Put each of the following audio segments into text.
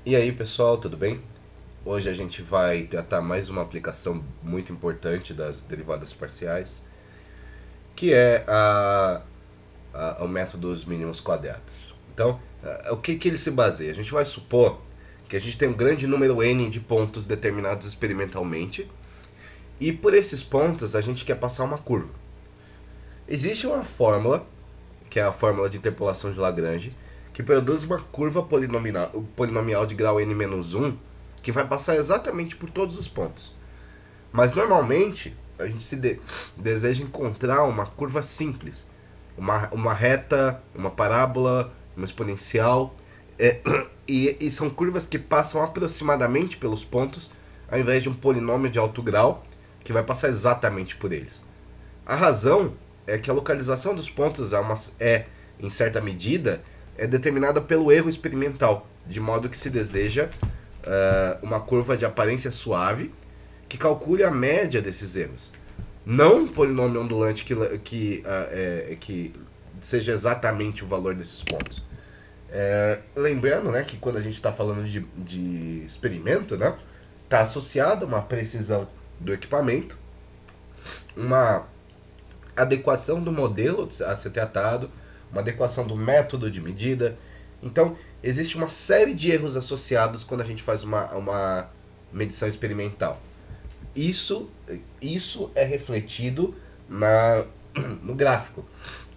E aí pessoal, tudo bem? Hoje a gente vai tratar mais uma aplicação muito importante das derivadas parciais, que é o método dos mínimos quadrados. Então, o que ele se baseia? A gente vai supor que a gente tem um grande número n de pontos determinados experimentalmente, e por esses pontos a gente quer passar uma curva. Existe uma fórmula, que é a fórmula de interpolação de Lagrange, que produz uma curva polinomial de grau n-1, que vai passar exatamente por todos os pontos. Mas normalmente a gente deseja encontrar uma curva simples, uma reta, uma parábola, uma exponencial, e são curvas que passam aproximadamente pelos pontos, ao invés de um polinômio de alto grau que vai passar exatamente por eles. A razão é que a localização dos pontos em certa medida, é determinada pelo erro experimental, de modo que se deseja uma curva de aparência suave que calcule a média desses erros. Não um polinômio ondulante que seja exatamente o valor desses pontos. Lembrando, né, que quando a gente está falando de experimento, né, está associado a uma precisão do equipamento, uma adequação do modelo a ser tratado, uma adequação do método de medida. Então, existe uma série de erros associados quando a gente faz uma medição experimental. Isso é refletido no gráfico.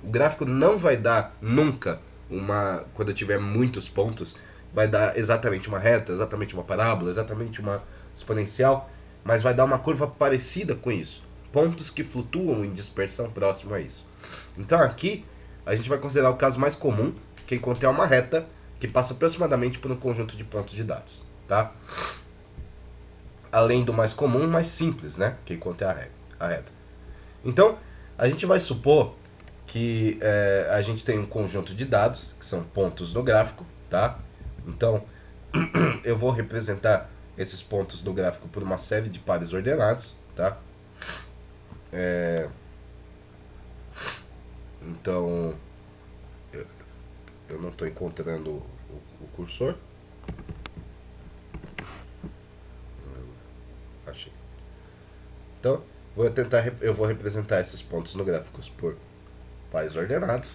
O gráfico não vai dar nunca quando eu tiver muitos pontos, vai dar exatamente uma reta, exatamente uma parábola, exatamente uma exponencial, mas vai dar uma curva parecida com isso. Pontos que flutuam em dispersão próximo a isso. Então aqui a gente vai considerar o caso mais comum, que é encontrar uma reta que passa aproximadamente por um conjunto de pontos de dados, tá? Além do mais comum, mais simples, né? Que é encontrar a reta. Então, a gente vai supor que a gente tem um conjunto de dados, que são pontos no gráfico, tá? Então, eu vou representar esses pontos do gráfico por uma série de pares ordenados, tá? Então, eu não estou encontrando o cursor. Achei. Então, eu vou representar esses pontos no gráfico por pares ordenados.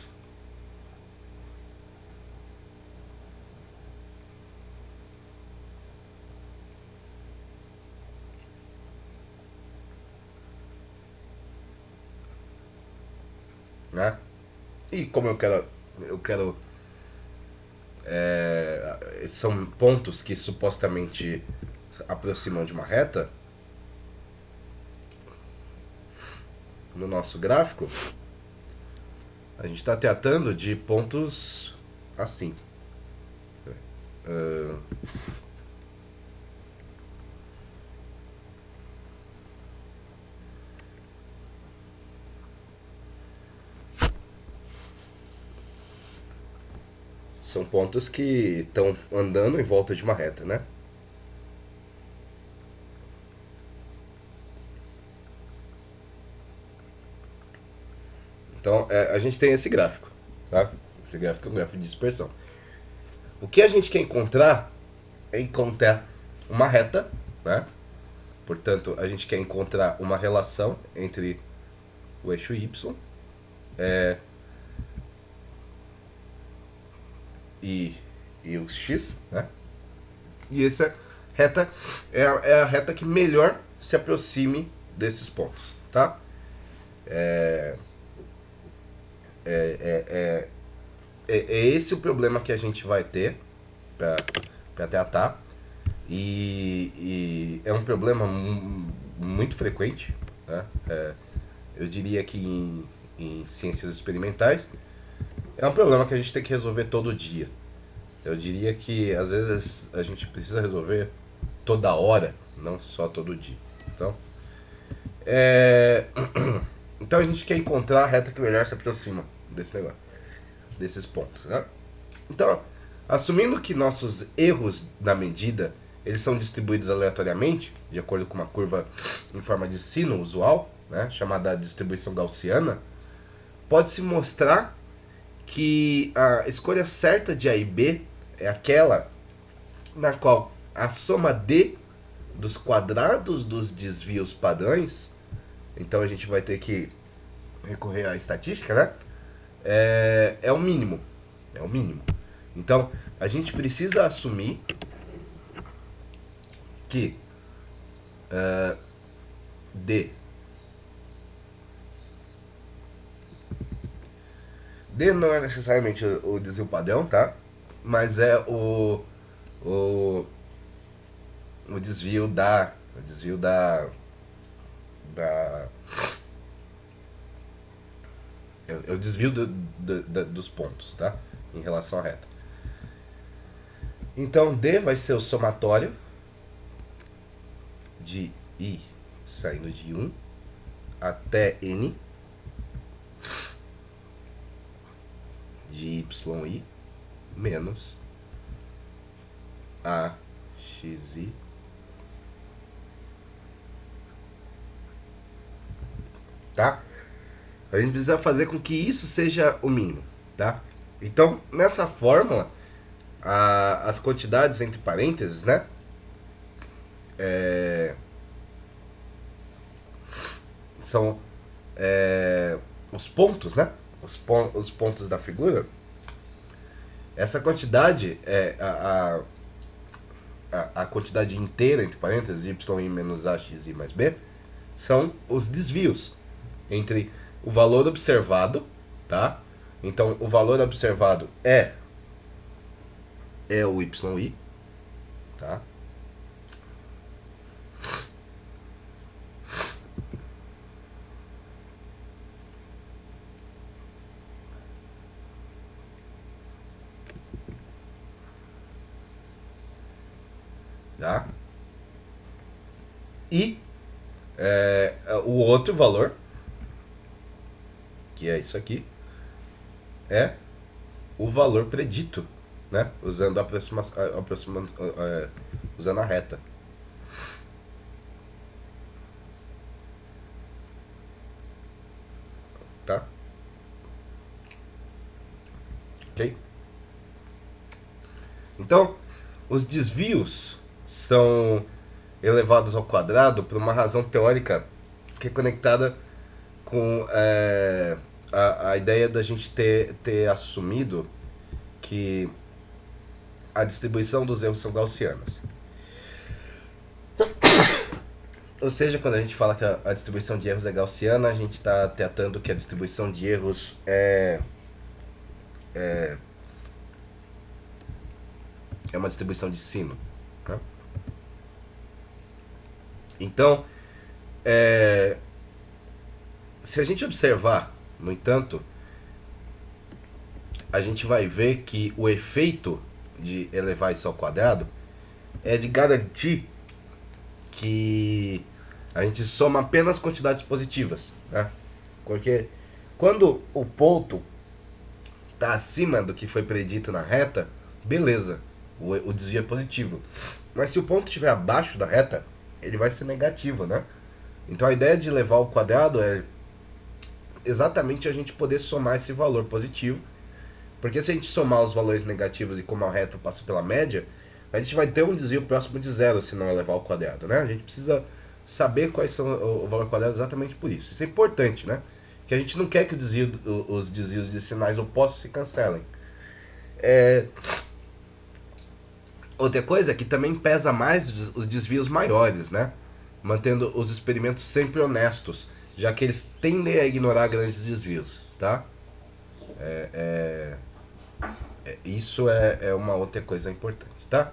Né? E como eu quero são pontos que supostamente aproximam de uma reta no nosso gráfico, a gente está tratando de pontos assim. São pontos que estão andando em volta de uma reta, né? Então, a gente tem esse gráfico, tá? Esse gráfico é um gráfico de dispersão. O que a gente quer é encontrar uma reta, né? Portanto, a gente quer encontrar uma relação entre o eixo y e o x, né? E essa reta é a reta que melhor se aproxime desses pontos, tá? É esse o problema que a gente vai ter para tratar. E é um problema muito frequente, né? Eu diria que em ciências experimentais é um problema que a gente tem que resolver todo dia. Eu diria que às vezes a gente precisa resolver toda hora, não só todo dia. Então, então a gente quer encontrar a reta que melhor se aproxima desse negócio, desses pontos, né? Então, assumindo que nossos erros na medida eles são distribuídos aleatoriamente, de acordo com uma curva em forma de sino usual, né, chamada distribuição gaussiana, pode-se mostrar que a escolha certa de A e B é aquela na qual a soma D dos quadrados dos desvios padrões, então a gente vai ter que recorrer à estatística, né? É o mínimo. É o mínimo. Então, a gente precisa assumir que D. D não é necessariamente o desvio padrão, tá? Mas é o, o desvio da. O desvio da é o desvio dos pontos, tá? Em relação à reta. Então, D vai ser o somatório de I saindo de 1 até N de YI menos AXI tá? A gente precisa fazer com que isso seja o mínimo, tá? Então, nessa fórmula, as quantidades entre parênteses, né? São os pontos, né? Os pontos da figura. Essa quantidade é a quantidade inteira, entre parênteses, y menos a, x, i mais b, são os desvios entre o valor observado, tá? Então, o valor observado é o yi, tá? Tá? E o outro valor, que é isso aqui, é o valor predito, né? Usando usando a reta. Tá? Ok? Então, os desvios são elevados ao quadrado por uma razão teórica que é conectada com a ideia da gente ter assumido que a distribuição dos erros são gaussianas. Ou seja, quando a gente fala que a distribuição de erros é gaussiana, a gente está tratando que a distribuição de erros é uma distribuição de sino. Né? Então, se a gente observar, no entanto, a gente vai ver que o efeito de elevar isso ao quadrado é de garantir que a gente soma apenas quantidades positivas, né? Porque quando o ponto está acima do que foi predito na reta, beleza, o desvio é positivo. Mas se o ponto estiver abaixo da reta, ele vai ser negativo, né? Então a ideia de levar ao quadrado é exatamente a gente poder somar esse valor positivo. Porque se a gente somar os valores negativos e como a reta passa pela média, a gente vai ter um desvio próximo de zero se não elevar ao quadrado, né? A gente precisa saber quais são o valor quadrado exatamente por isso. Isso é importante, né? Que a gente não quer que os desvios de sinais opostos se cancelem. Outra coisa é que também pesa mais os desvios maiores, né? Mantendo os experimentos sempre honestos, já que eles tendem a ignorar grandes desvios, tá? Isso é uma outra coisa importante, tá?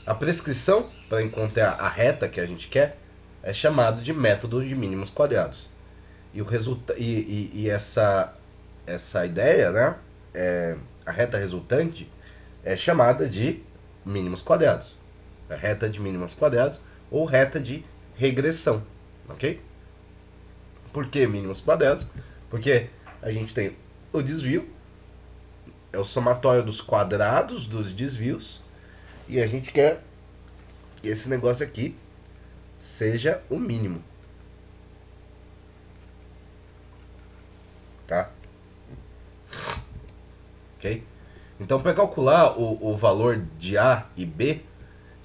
A prescrição para encontrar a reta que a gente quer é chamado de método de mínimos quadrados. E essa ideia, né? A reta resultante é chamada de mínimos quadrados. A reta de mínimos quadrados ou reta de regressão, ok? Por que mínimos quadrados? Porque a gente tem o desvio, é o somatório dos quadrados dos desvios, e a gente quer que esse negócio aqui seja o mínimo. Tá? Ok? Então, para calcular o valor de A e B,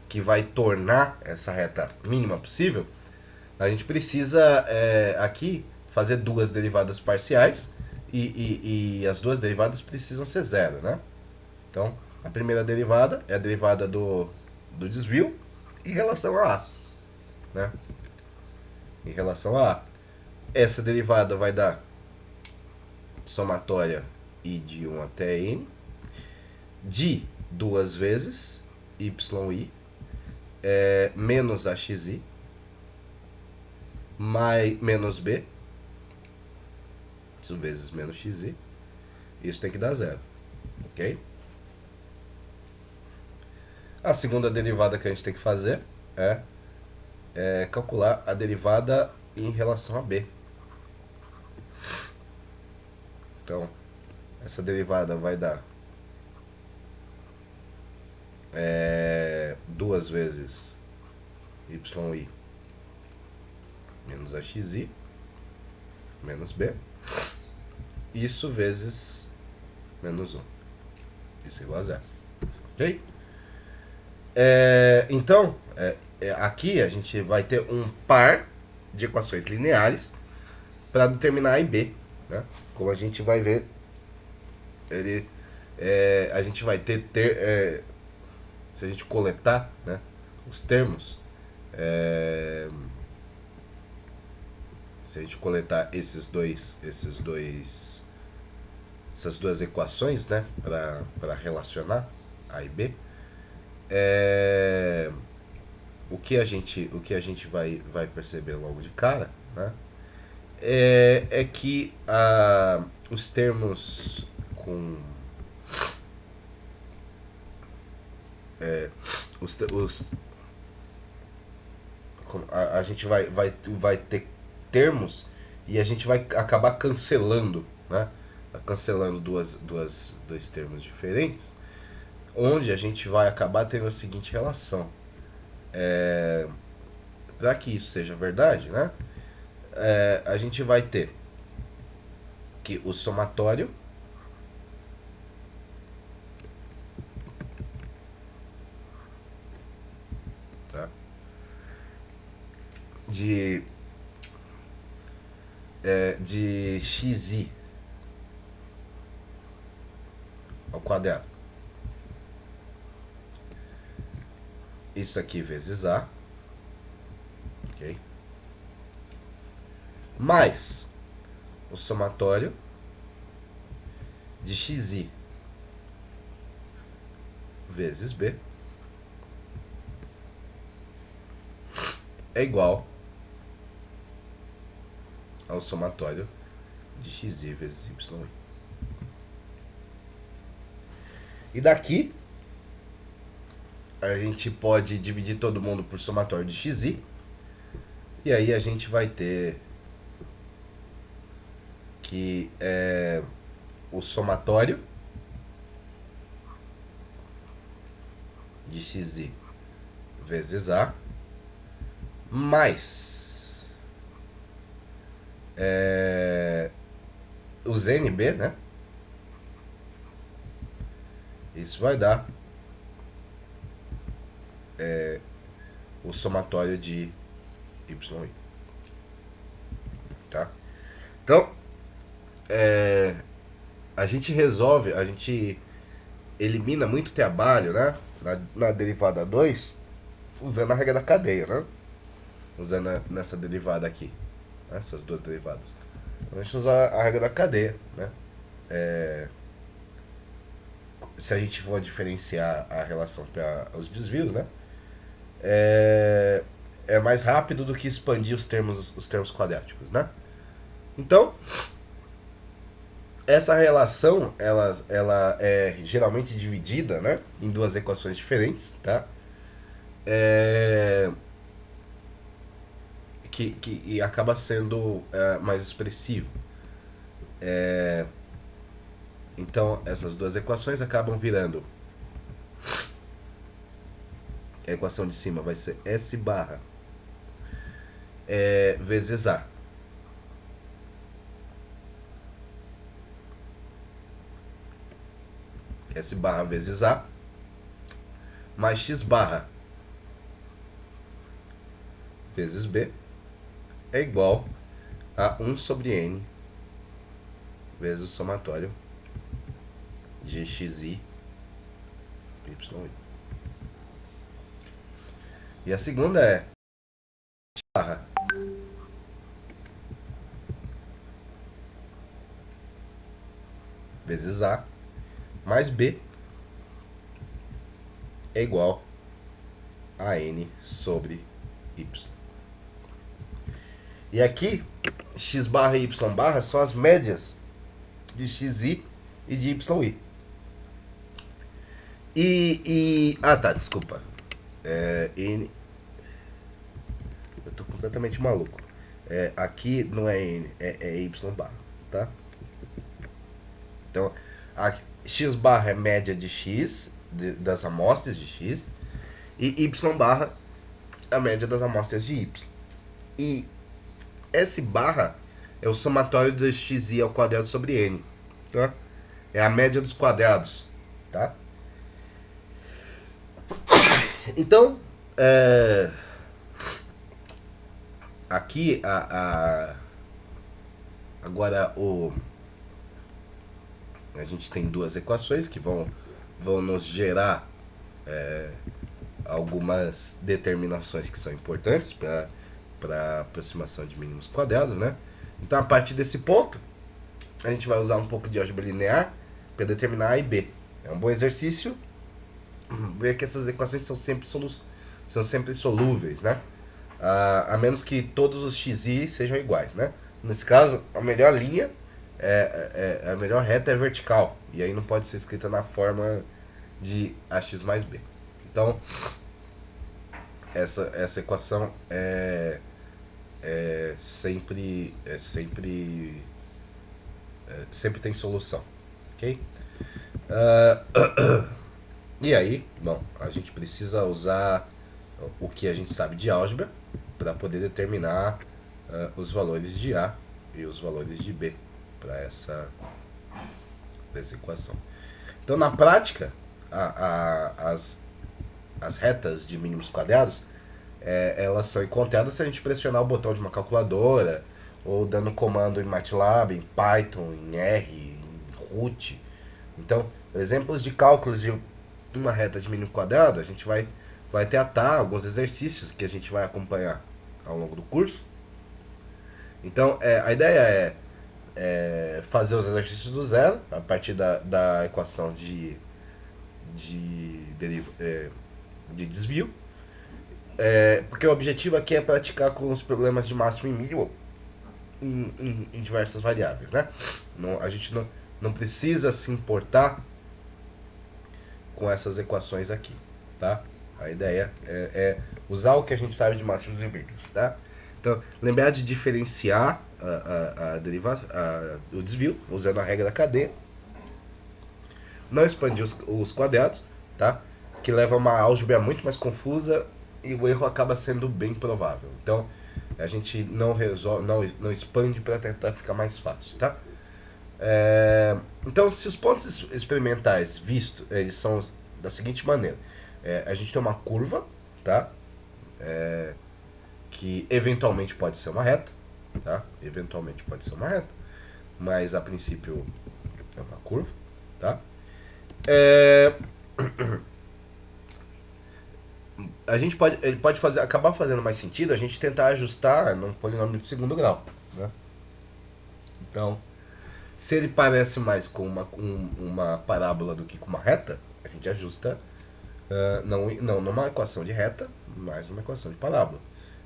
que vai tornar essa reta mínima possível, a gente precisa aqui fazer duas derivadas parciais e as duas derivadas precisam ser zero, né? Então, a primeira derivada é a derivada do desvio em relação a A, né? Em relação a A. Essa derivada vai dar somatória I de 1 até N de duas vezes YI menos AXI mais, menos B, isso vezes menos XI, isso tem que dar zero, ok? A segunda derivada que a gente tem que fazer é calcular a derivada em relação a B. Então, essa derivada vai dar duas vezes YI menos AXI menos B, isso vezes menos 1. Isso é igual a zero. Ok? Então, aqui a gente vai ter um par de equações lineares para determinar A e B. Né? Como a gente vai ver, a gente vai se a gente coletar, né, os termos, se a gente coletar essas duas equações, né, para relacionar A e B, o que a gente vai perceber logo de cara, né, é que os termos com os a gente vai ter termos e a gente vai acabar cancelando, né? Cancelando dois termos diferentes, onde a gente vai acabar tendo a seguinte relação. Para que isso seja verdade, né? A gente vai ter que o somatório tá? de xi ao quadrado. Isso aqui vezes A, ok? Mais o somatório de xi vezes B é igual ao somatório de xi vezes yi. E daqui a gente pode dividir todo mundo por somatório de xi. E aí a gente vai ter que o somatório de xi vezes A mais os NB, né? Isso vai dar o somatório de YI. Tá? Então, a gente elimina muito trabalho, né? Na derivada 2, usando a regra da cadeia, né? Usando nessa derivada aqui, né? Essas duas derivadas. Então, a gente usa a regra da cadeia, né? Se a gente for diferenciar a relação para os desvios, né? É mais rápido do que expandir os termos quadráticos, né? Então, essa relação ela é geralmente dividida, né, em duas equações diferentes, tá? Que acaba sendo mais expressivo. Então, essas duas equações acabam virando. A equação de cima vai ser S barra vezes A. S barra vezes A mais X barra vezes B é igual a 1 sobre N vezes o somatório de XI YI. E a segunda é X barra vezes A mais B é igual a N sobre Y. E aqui, X barra e Y barra são as médias de XI e de YI. Ah, tá, desculpa. N. Eu tô completamente maluco. Aqui não é N, é Y barra, tá? Então, X barra é média de X, das amostras de X, e Y barra a média das amostras de Y. E S barra é o somatório de XI ao quadrado sobre N, tá? É a média dos quadrados, tá? Então, aqui agora a gente tem duas equações que vão nos gerar algumas determinações que são importantes para aproximação de mínimos quadrados, né? Então, a partir desse ponto, a gente vai usar um pouco de álgebra linear para determinar A e B. É um bom exercício ver que essas equações são sempre solúveis, né? A menos que todos os xi sejam iguais, né? Nesse caso, a melhor linha, a melhor reta é vertical, e aí não pode ser escrita na forma de ax mais b. Então, essa equação sempre tem solução, ok? E aí, bom, a gente precisa usar o que a gente sabe de álgebra para poder determinar os valores de A e os valores de B para essa equação. Então, na prática, as retas de mínimos quadrados, elas são encontradas se a gente pressionar o botão de uma calculadora, ou dando comando em MATLAB, em Python, em R, em Root. Então, exemplos de cálculos de uma reta de mínimo quadrado, a gente vai tratar alguns exercícios que a gente vai acompanhar ao longo do curso. Então, a ideia é fazer os exercícios do zero, a partir da equação de desvio, porque o objetivo aqui é praticar com os problemas de máximo e mínimo em diversas variáveis, né? A gente não precisa se importar com essas equações aqui, tá? A ideia é usar o que a gente sabe de máximos e mínimos, tá? Então, lembrar de diferenciar o desvio, usando a regra da cadeia. Não expandir os quadrados, tá? Que leva a uma álgebra muito mais confusa e o erro acaba sendo bem provável. Então, a gente não expande para tentar ficar mais fácil, tá? Então, se os pontos experimentais vistos, eles são da seguinte maneira. A gente tem uma curva, tá? Que eventualmente pode ser uma reta, tá? Eventualmente pode ser uma reta, mas a princípio é uma curva, tá? Ele pode acabar fazendo mais sentido a gente tentar ajustar num polinômio de segundo grau, né? Então, se ele parece mais com uma parábola do que com uma reta, a gente ajusta não numa equação de reta, mas numa equação de parábola.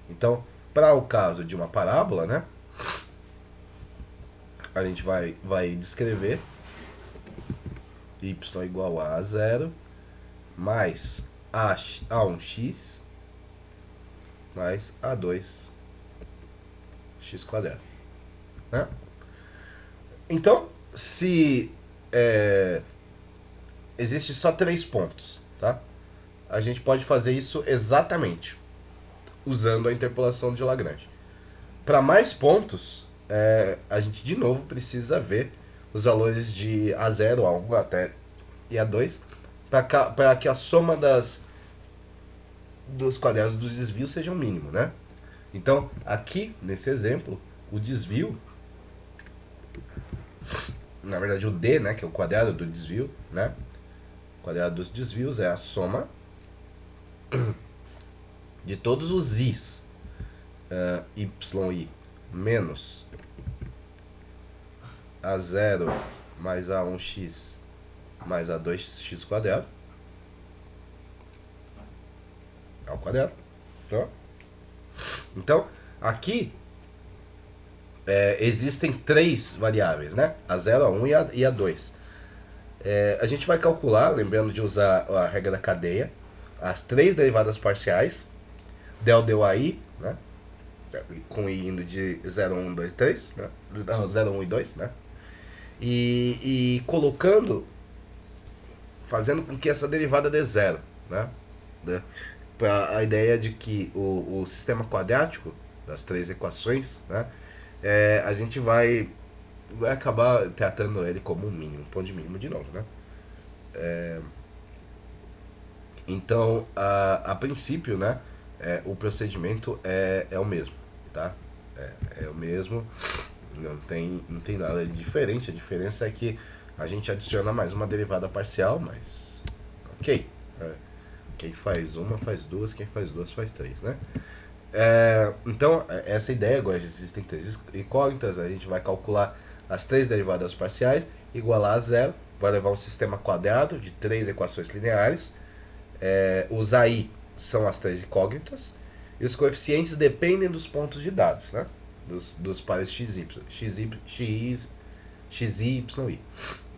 Então, para o caso de uma parábola, né, a gente vai descrever y igual a 0 mais a1x mais a2x quadrado, né? Então, se existe só 3 pontos, tá? A gente pode fazer isso exatamente usando a interpolação de Lagrange. Para mais pontos, a gente de novo precisa ver os valores de A0, A1 até e A2 para que a soma dos quadrados dos desvios seja o mínimo, né? Então, aqui, nesse exemplo, o desvio, na verdade o D, né, que é o quadrado do desvio, né? O quadrado dos desvios é a soma de todos os i's, yi menos A0 mais A1x mais A2x quadrado ao quadrado. Tá? Então, aqui existem três variáveis, né? A0, A1 e A2. A gente vai calcular, lembrando de usar a regra da cadeia, as três derivadas parciais, del deu AI, né? Com i indo de 0, 1, 2, 3, né? Não, 0, 1 e 2, né? E colocando, fazendo com que essa derivada dê zero, né? Para a ideia de que o sistema quadrático das três equações, né? A gente vai acabar tratando ele como um mínimo, um ponto de mínimo de novo, né? Então, a princípio, né? O procedimento é o mesmo, tá? É o mesmo, não tem nada de diferente. A diferença é que a gente adiciona mais uma derivada parcial, mas ok. Quem faz uma faz duas, quem faz duas faz três, né? Então, essa ideia, agora existem três incógnitas, a gente vai calcular as três derivadas parciais, igualar a zero, vai levar um sistema quadrado de três equações lineares. Os AI são as três incógnitas, e os coeficientes dependem dos pontos de dados, né? Dos pares x, y, y.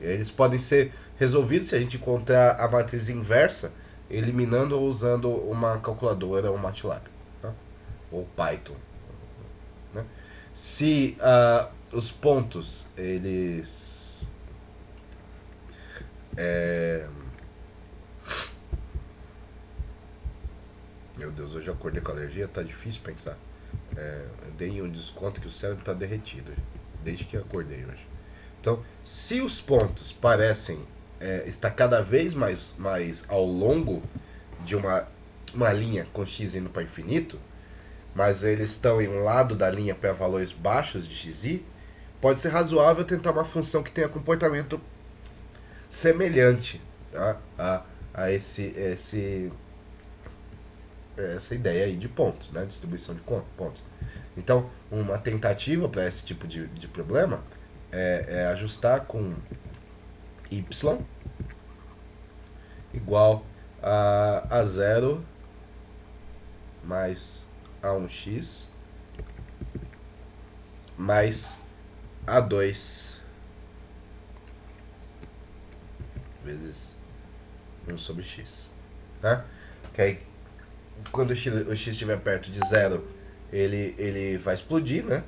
Eles podem ser resolvidos se a gente encontrar a matriz inversa, eliminando ou usando uma calculadora ou MATLAB, tá? Ou Python, né? Se os pontos eles meu Deus, hoje eu acordei com alergia, tá difícil pensar. Eu dei um desconto que o cérebro tá derretido desde que eu acordei hoje. Então, se os pontos parecem estar cada vez mais ao longo de uma linha com x indo para infinito, mas eles estão em um lado da linha para valores baixos de xi, pode ser razoável tentar uma função que tenha comportamento semelhante, tá? a essa ideia aí de pontos, né? Distribuição de pontos. Então, uma tentativa para esse tipo de problema é ajustar com y igual a zero mais A1x mais A2 vezes 1 sobre x. Tá? Que aí, quando o x estiver perto de zero, ele vai explodir, né?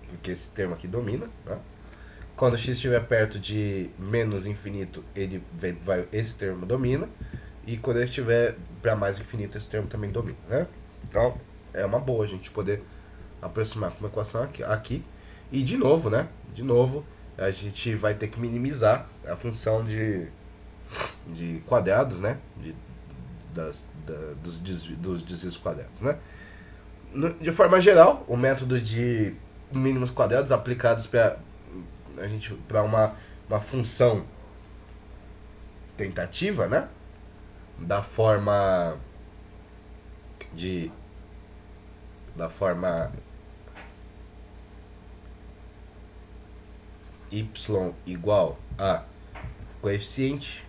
Porque esse termo aqui domina, tá? Quando x estiver perto de menos infinito, esse termo domina. E quando ele estiver para mais infinito, esse termo também domina, né? Então, é uma boa a gente poder aproximar com uma equação aqui. E de novo, né? De novo, a gente vai ter que minimizar a função de quadrados, né? Dos desvios quadrados, né? De forma geral, o método de mínimos quadrados aplicados para uma função tentativa, né? Da forma y igual a coeficiente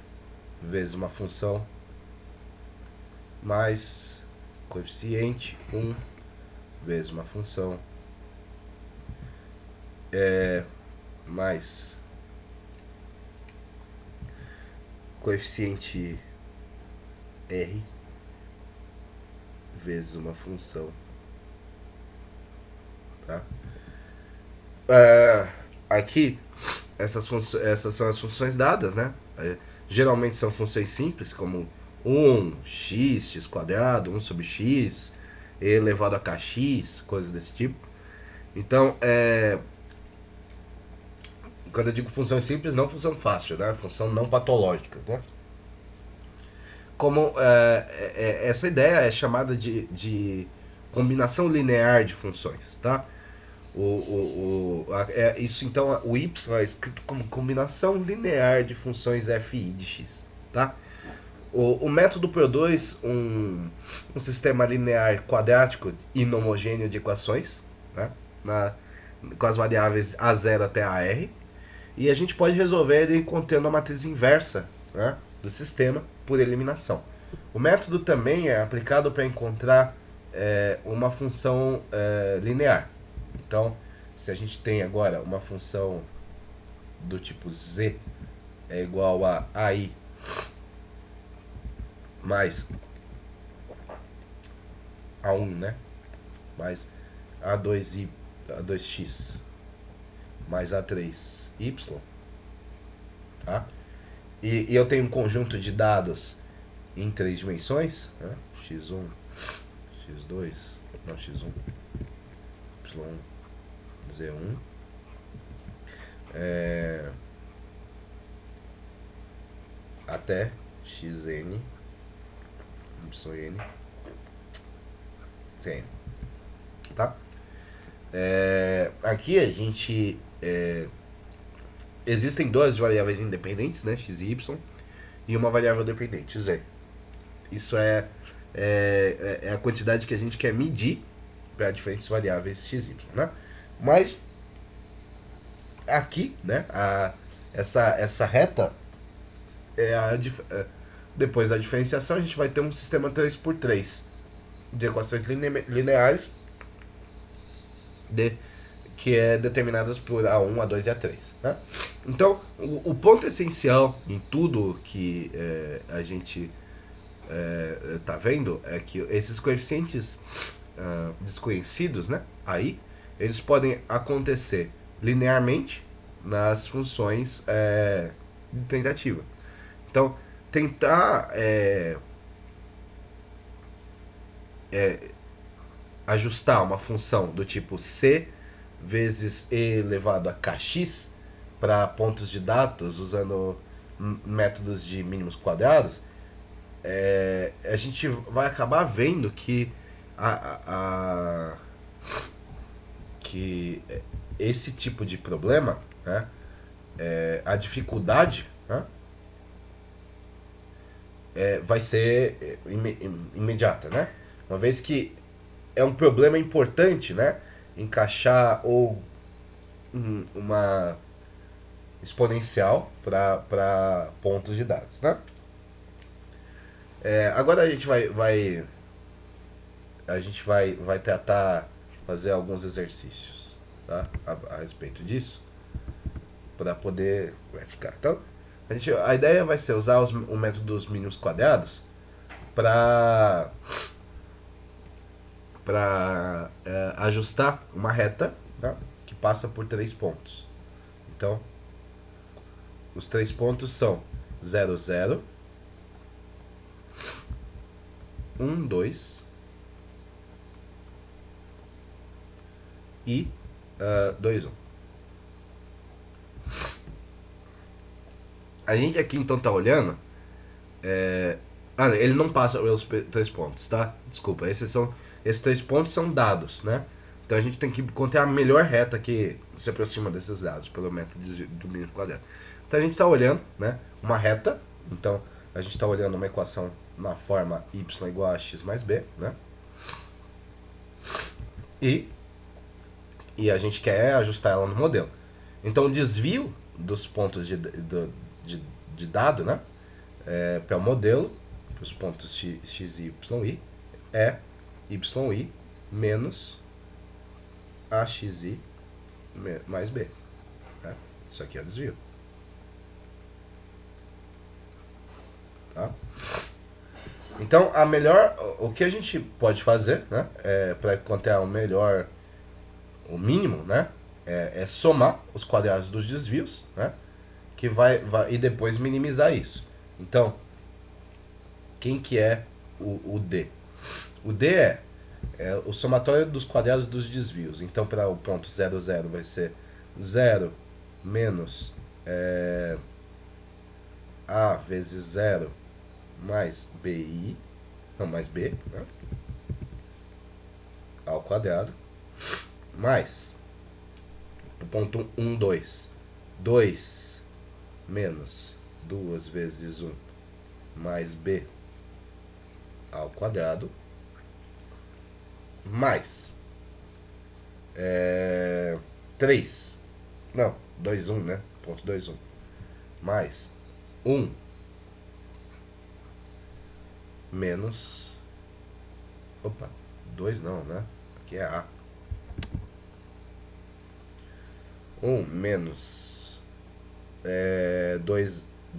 vezes uma função mais coeficiente 1 vezes uma função mais coeficiente r vezes uma função, tá? Aqui essas são as funções dadas, né? Geralmente são funções simples, como 1, x quadrado, 1 sobre x, e elevado a kx, coisas desse tipo. Então, quando eu digo função simples, não função fácil, né? Função não patológica, né? Como essa ideia é chamada de combinação linear de funções, tá? Isso então, o y é escrito como combinação linear de funções fi de x, tá? O método produz um sistema linear quadrático inhomogêneo de equações, né? Com as variáveis a0 até a r, e a gente pode resolver ele contendo a matriz inversa, né, do sistema por eliminação. O método também é aplicado para encontrar uma função linear. Então, se a gente tem agora uma função do tipo z é igual a ai mais a1, né? Mais a2x mais a3y, tá? E eu tenho um conjunto de dados em 3 dimensões, né? x1, x2, não, x1, y1, z1, até xn, yn, cn, tá? Aqui a gente existem duas variáveis independentes, né, x e y, e uma variável dependente, z. Isso é a quantidade que a gente quer medir para diferentes variáveis x e y, né? Mas aqui, né, essa reta depois da diferenciação a gente vai ter um sistema 3x3 de equações lineares que é determinadas por A1, A2 e A3. Né? Então, o ponto essencial em tudo que a gente está vendo é que esses coeficientes desconhecidos, né, aí, eles podem acontecer linearmente nas funções de tentativa. Então, tentar ajustar uma função do tipo c vezes e elevado a kx para pontos de dados usando métodos de mínimos quadrados, a gente vai acabar vendo que que esse tipo de problema, né, a dificuldade, né, vai ser imediata, né? Uma vez que é um problema importante, né, encaixar ou uma exponencial para pontos de dados, né? Agora a gente vai tentar fazer alguns exercícios, tá, a respeito disso para poder praticar. Então, a ideia vai ser usar o método dos mínimos quadrados para ajustar uma reta, tá, que passa por 3 pontos. Então, os 3 pontos são 0, 0, 1, 2 e 2, 1. A gente aqui então tá olhando. Ele não passa pelos 3 pontos, tá? Desculpa, esses 3 pontos são dados, né? Então a gente tem que encontrar a melhor reta que se aproxima desses dados, pelo método do mínimo quadrado. Então a gente está olhando, né, uma reta. Então a gente está olhando uma equação na forma y igual a x mais b, né? E a gente quer ajustar ela no modelo. Então o desvio dos pontos de dado, né, para o modelo, para os pontos x, y, é yi menos axi mais b. Né? Isso aqui é o desvio. Tá? Então, o que a gente pode fazer, né, para encontrar o mínimo, né, é somar os quadrados dos desvios, né, que e depois minimizar isso. Então, quem que é o D? O D é o somatório dos quadrados dos desvios. Então, para o ponto 0, 0 vai ser 0 menos A vezes 0 mais BI, não, mais B, né? Ao quadrado, mais o ponto 1, 2. 2 menos 2 vezes 1 mais B ao quadrado, mais 3, não, 2, 1, né? Ponto 2, 1, mais 1 menos, opa, 2 não, né? Aqui é A. 1 menos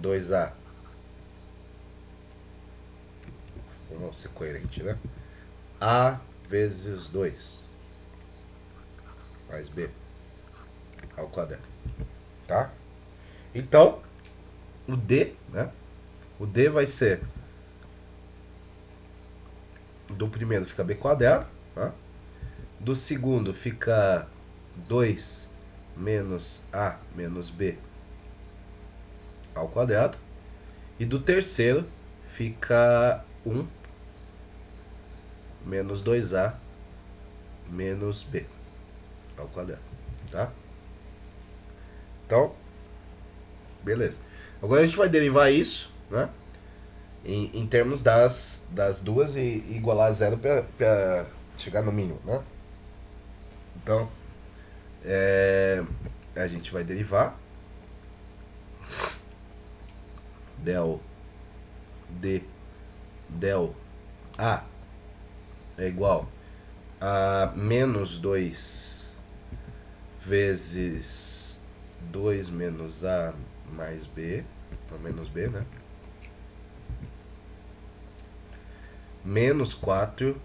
2A. Vamos ser coerente, né? A vezes 2 mais B ao quadrado. Tá? Então, o D, né? O D vai ser, do primeiro fica B quadrado, tá? Do segundo fica 2 menos A menos B ao quadrado. E do terceiro fica 1 menos 2A menos B ao quadrado, tá? Então, beleza. Agora a gente vai derivar isso, né? Em termos das duas e igualar a zero para chegar no mínimo, né? Então, a gente vai derivar del D del A é igual a menos 2 vezes 2 menos A mais B, ou menos B, né? Menos 4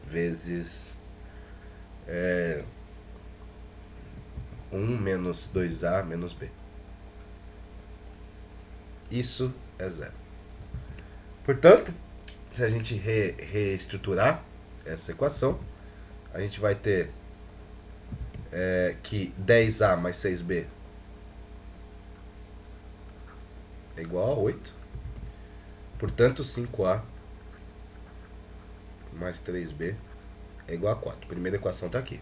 vezes 1 menos 2A menos B. Isso é zero. Portanto, se a gente reestruturar essa equação, a gente vai ter que 10A mais 6B é igual a 8. Portanto, 5A mais 3B é igual a 4. A primeira equação está aqui.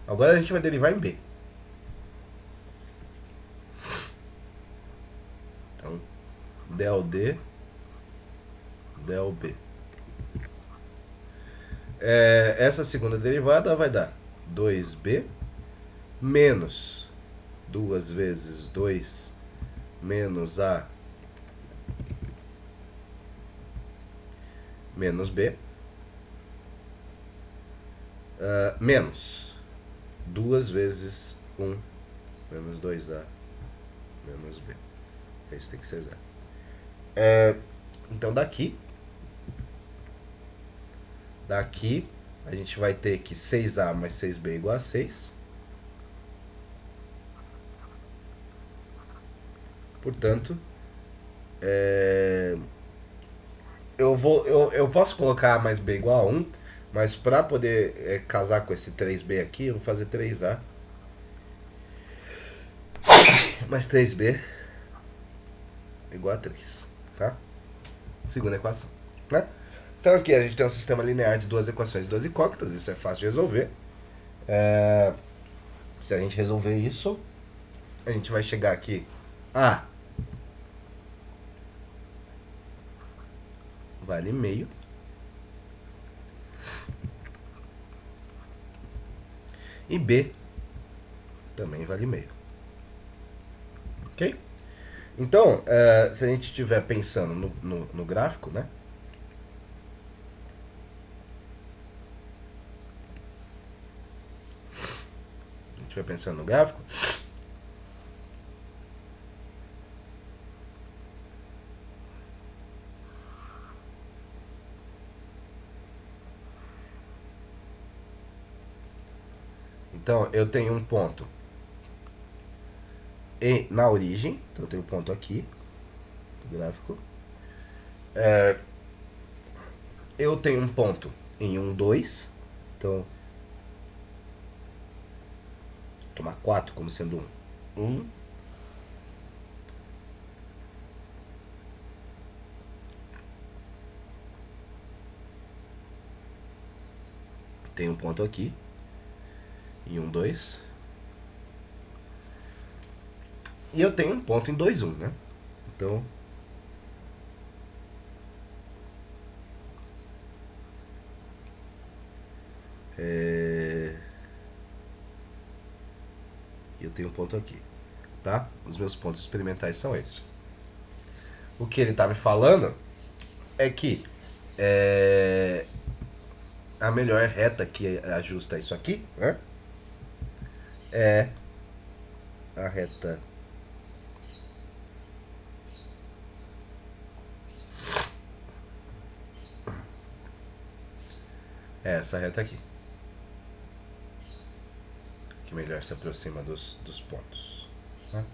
Agora a gente vai derivar em B. Então, del D, del B. Essa segunda derivada vai dar 2B menos 2 vezes 2 menos A menos B menos 2 vezes 1 menos 2A menos B. Isso tem que ser zero. Então daqui a gente vai ter que 6A mais 6B é igual a 6. Portanto, eu posso colocar A mais B igual a 1, mas para poder casar com esse 3B aqui, eu vou fazer 3A mais 3B igual a 3, tá? Segunda equação, né? Então aqui a gente tem um sistema linear de duas equações, duas incógnitas, isso é fácil de resolver. Se a gente resolver isso, a gente vai chegar aqui a vale meio e B também vale meio. Ok? Então, se a gente estiver pensando no gráfico, né? A gente vai pensando no gráfico. Então, eu tenho um ponto na origem, então eu tenho um ponto aqui no gráfico. Eu tenho um ponto em 1, 2, então tomar 4 como sendo 1. 1. Tem um ponto aqui. Em 1, 2. E eu tenho um ponto em 2, 1, né? Então... eu tenho um ponto aqui, tá? Os meus pontos experimentais são esses. O que ele tá me falando é que a melhor reta que ajusta isso aqui, né? É a reta essa reta aqui, que melhor se aproxima dos pontos, né?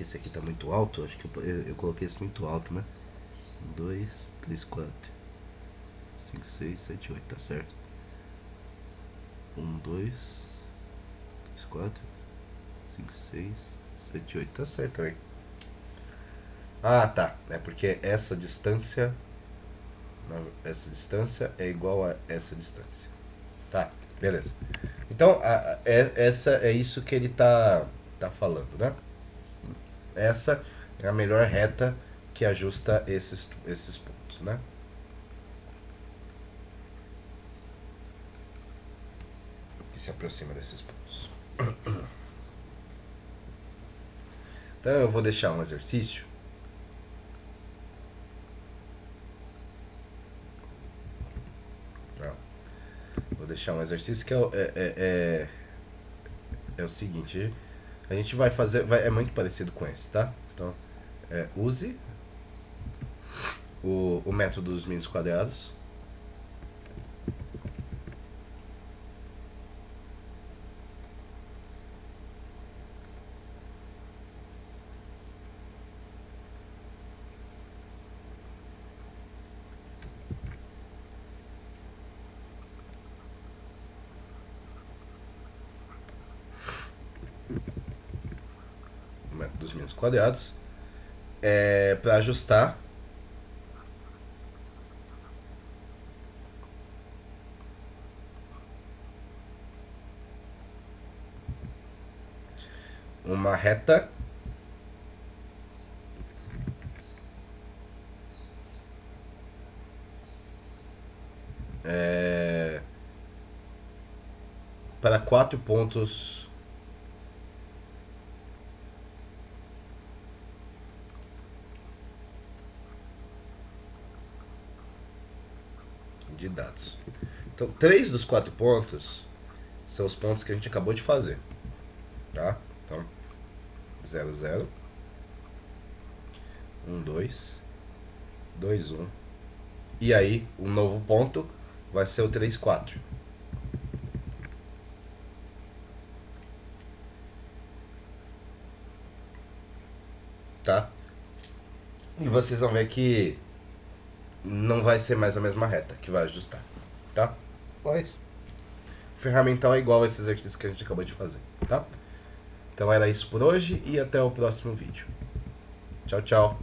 Esse aqui tá muito alto, acho que eu coloquei esse muito alto, né? 1, 2, 3, 4, 5, 6, 7, 8, tá certo. 1, 2, 3, 4, 5, 6, 7, 8, tá certo também. Ah, tá. É porque essa distância é igual a essa distância. Tá, beleza. Então, essa é isso que ele tá falando, né? Essa é a melhor reta que ajusta esses pontos, né? Que se aproxima desses pontos. Então eu vou deixar um exercício. Vou deixar um exercício que é o seguinte. A gente vai fazer... é muito parecido com esse, tá? Então, use o método dos mínimos quadrados. O método dos mínimos quadrados. Para ajustar uma reta para 4 pontos de dados. Então, 3 dos 4 pontos são os pontos que a gente acabou de fazer, tá? Então, 0, 0, 1, 2, 2, 1. E aí, o novo ponto vai ser o 3, 4. Tá? E vocês vão ver que não vai ser mais a mesma reta que vai ajustar, tá? Mas o ferramental é igual a esse exercício que a gente acabou de fazer, tá? Então era isso por hoje e até o próximo vídeo. Tchau, tchau.